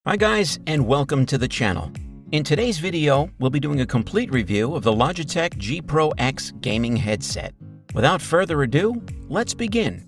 Hi guys, and welcome to the channel. In today's video, we'll be doing a complete review of the Logitech G Pro X gaming headset. Without further ado, let's begin.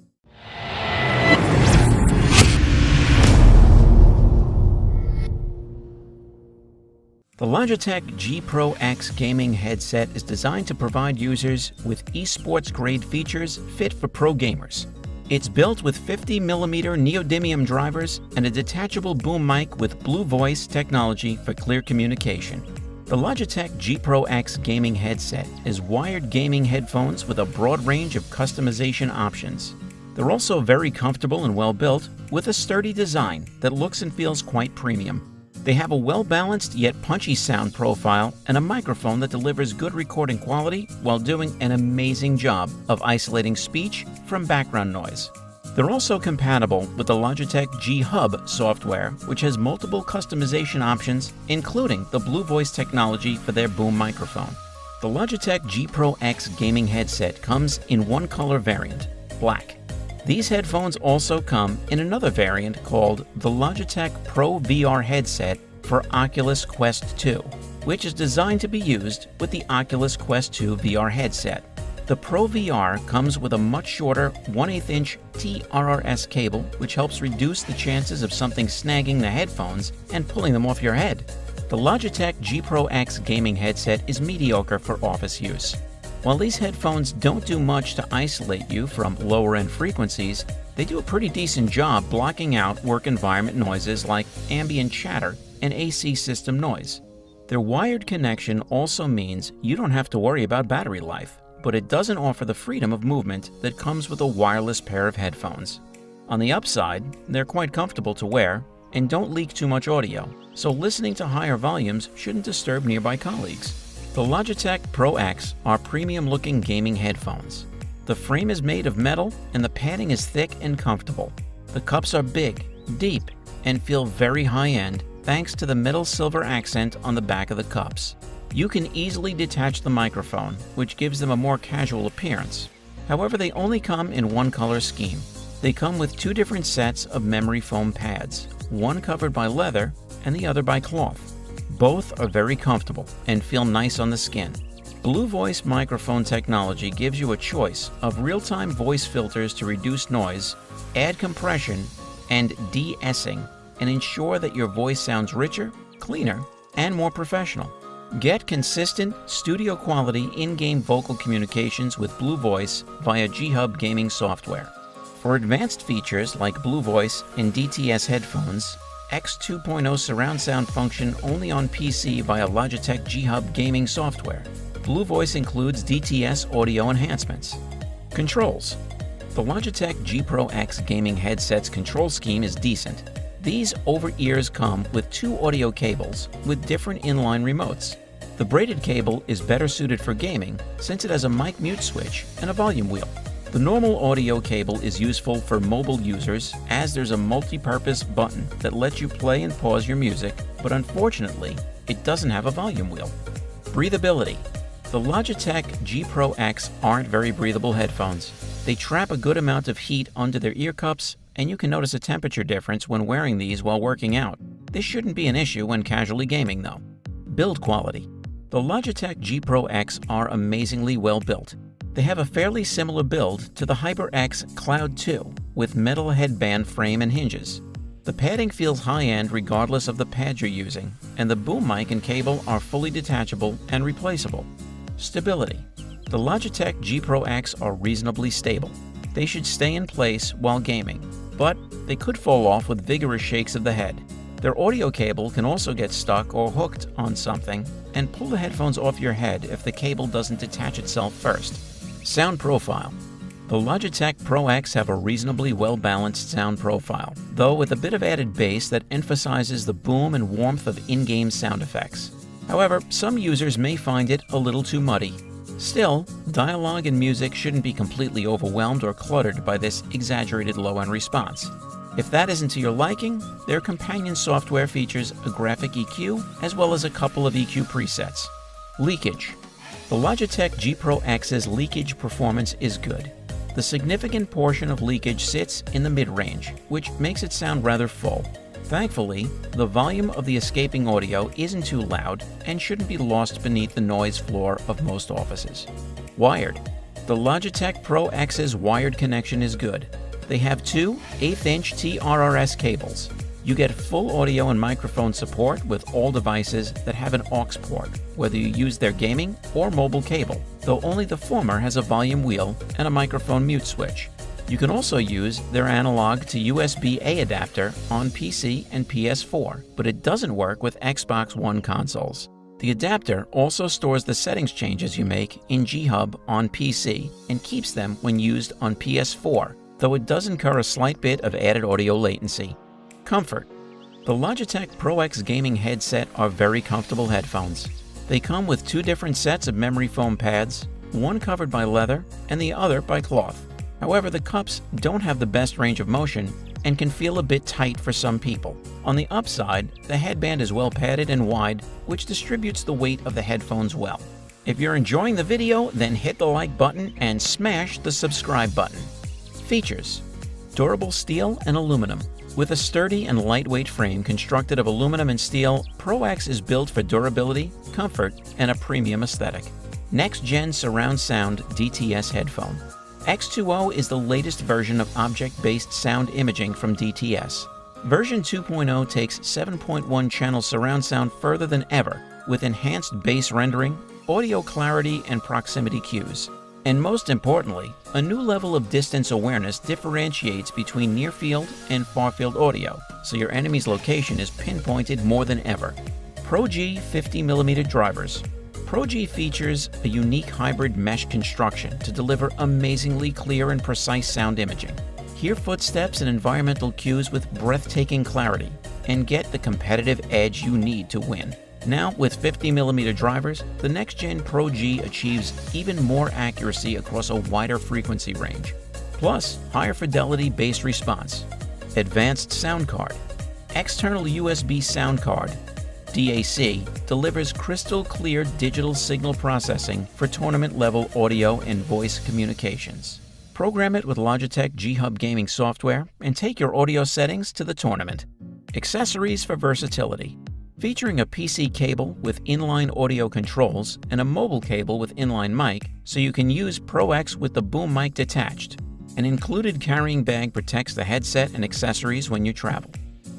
The Logitech G Pro X gaming headset is designed to provide users with eSports-grade features fit for pro gamers. It's built with 50mm neodymium drivers and a detachable boom mic with Blue Voice technology for clear communication. The Logitech G Pro X gaming headset is wired gaming headphones with a broad range of customization options. They're also very comfortable and well-built, with a sturdy design that looks and feels quite premium. They have a well-balanced yet punchy sound profile and a microphone that delivers good recording quality while doing an amazing job of isolating speech from background noise. They're also compatible with the Logitech G Hub software, which has multiple customization options, including the Blue Voice technology for their boom microphone. The Logitech G Pro X gaming headset comes in one color variant, black. These headphones also come in another variant called the Logitech Pro VR headset for Oculus Quest 2, which is designed to be used with the Oculus Quest 2 VR headset. The Pro VR comes with a much shorter 1/8-inch TRRS cable, which helps reduce the chances of something snagging the headphones and pulling them off your head. The Logitech G Pro X gaming headset is mediocre for office use. While these headphones don't do much to isolate you from lower-end frequencies, they do a pretty decent job blocking out work environment noises like ambient chatter and AC system noise. Their wired connection also means you don't have to worry about battery life, but it doesn't offer the freedom of movement that comes with a wireless pair of headphones. On the upside, they're quite comfortable to wear and don't leak too much audio, so listening to higher volumes shouldn't disturb nearby colleagues. The Logitech Pro X are premium-looking gaming headphones. The frame is made of metal and the padding is thick and comfortable. The cups are big, deep, and feel very high-end thanks to the metal silver accent on the back of the cups. You can easily detach the microphone, which gives them a more casual appearance. However, they only come in one color scheme. They come with two different sets of memory foam pads, one covered by leather and the other by cloth. Both are very comfortable and feel nice on the skin. Blue Voice microphone technology gives you a choice of real-time voice filters to reduce noise, add compression, and de-essing, and ensure that your voice sounds richer, cleaner, and more professional. Get consistent, studio-quality in-game vocal communications with Blue Voice via G Hub gaming software. For advanced features like Blue Voice and DTS headphones, X 2.0 surround sound function only on PC via Logitech G Hub gaming software. Blue Voice includes DTS audio enhancements. Controls. The Logitech G Pro X gaming headset's control scheme is decent. These over-ears come with two audio cables with different inline remotes. The braided cable is better suited for gaming since it has a mic mute switch and a volume wheel. The normal audio cable is useful for mobile users as there's a multi-purpose button that lets you play and pause your music, but unfortunately, it doesn't have a volume wheel. Breathability. The Logitech G Pro X aren't very breathable headphones. They trap a good amount of heat under their ear cups, and you can notice a temperature difference when wearing these while working out. This shouldn't be an issue when casually gaming though. Build quality. The Logitech G Pro X are amazingly well built. They have a fairly similar build to the HyperX Cloud 2 with metal headband frame and hinges. The padding feels high-end regardless of the pad you're using, and the boom mic and cable are fully detachable and replaceable. Stability. The Logitech G Pro X are reasonably stable. They should stay in place while gaming, but they could fall off with vigorous shakes of the head. Their audio cable can also get stuck or hooked on something and pull the headphones off your head if the cable doesn't detach itself first. Sound profile. The Logitech Pro X have a reasonably well-balanced sound profile, though with a bit of added bass that emphasizes the boom and warmth of in-game sound effects. However, some users may find it a little too muddy. Still, dialogue and music shouldn't be completely overwhelmed or cluttered by this exaggerated low-end response. If that isn't to your liking, their companion software features a graphic EQ as well as a couple of EQ presets. Leakage. The Logitech G Pro X's leakage performance is good. The significant portion of leakage sits in the mid-range, which makes it sound rather full. Thankfully, the volume of the escaping audio isn't too loud and shouldn't be lost beneath the noise floor of most offices. Wired. The Logitech Pro X's wired connection is good. They have two 1/8-inch TRRS cables. You get full audio and microphone support with all devices that have an aux port, whether you use their gaming or mobile cable, though only the former has a volume wheel and a microphone mute switch. You can also use their analog to USB-A adapter on PC and PS4, but it doesn't work with Xbox One consoles. The adapter also stores the settings changes you make in G-Hub on PC and keeps them when used on PS4, though it does incur a slight bit of added audio latency. Comfort. The Logitech Pro X gaming headset are very comfortable headphones. They come with two different sets of memory foam pads, one covered by leather and the other by cloth. However, the cups don't have the best range of motion and can feel a bit tight for some people. On the upside, the headband is well padded and wide, which distributes the weight of the headphones well. If you're enjoying the video, then hit the like button and smash the subscribe button. Features: durable steel and aluminum. With a sturdy and lightweight frame constructed of aluminum and steel, Pro X is built for durability, comfort, and a premium aesthetic. Next-gen surround sound DTS headphone. X2O is the latest version of object-based sound imaging from DTS. Version 2.0 takes 7.1 channel surround sound further than ever, with enhanced bass rendering, audio clarity, and proximity cues. And most importantly, a new level of distance awareness differentiates between near-field and far-field audio, so your enemy's location is pinpointed more than ever. Pro G 50mm drivers. Pro G features a unique hybrid mesh construction to deliver amazingly clear and precise sound imaging. Hear footsteps and environmental cues with breathtaking clarity, and get the competitive edge you need to win. Now, with 50mm drivers, the next-gen Pro G achieves even more accuracy across a wider frequency range. Plus, higher fidelity bass response. Advanced sound card. External USB sound card, DAC, delivers crystal clear digital signal processing for tournament-level audio and voice communications. Program it with Logitech G-Hub gaming software and take your audio settings to the tournament. Accessories for versatility. Featuring a PC cable with inline audio controls and a mobile cable with inline mic, so you can use Pro X with the boom mic detached. An included carrying bag protects the headset and accessories when you travel.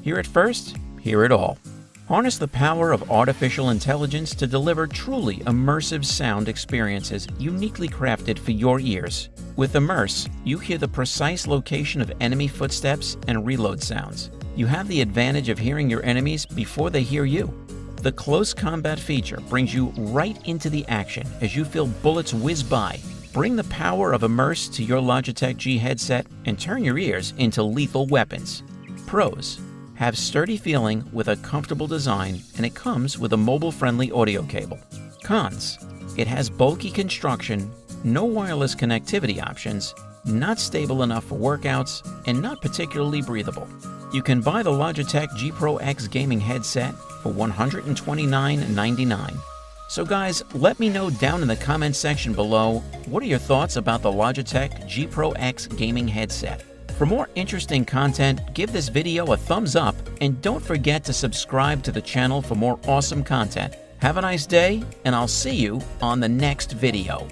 Hear it first, hear it all. Harness the power of artificial intelligence to deliver truly immersive sound experiences uniquely crafted for your ears. With Immerse, you hear the precise location of enemy footsteps and reload sounds. You have the advantage of hearing your enemies before they hear you. The close combat feature brings you right into the action as you feel bullets whiz by. Bring the power of Immerse to your Logitech G headset and turn your ears into lethal weapons. Pros: have sturdy feeling with a comfortable design, and it comes with a mobile-friendly audio cable. Cons: it has bulky construction, no wireless connectivity options, not stable enough for workouts, and not particularly breathable. You can buy the Logitech G Pro X gaming headset for $129.99. So guys, let me know down in the comments section below, what are your thoughts about the Logitech G Pro X gaming headset? For more interesting content, give this video a thumbs up and don't forget to subscribe to the channel for more awesome content. Have a nice day, and I'll see you on the next video.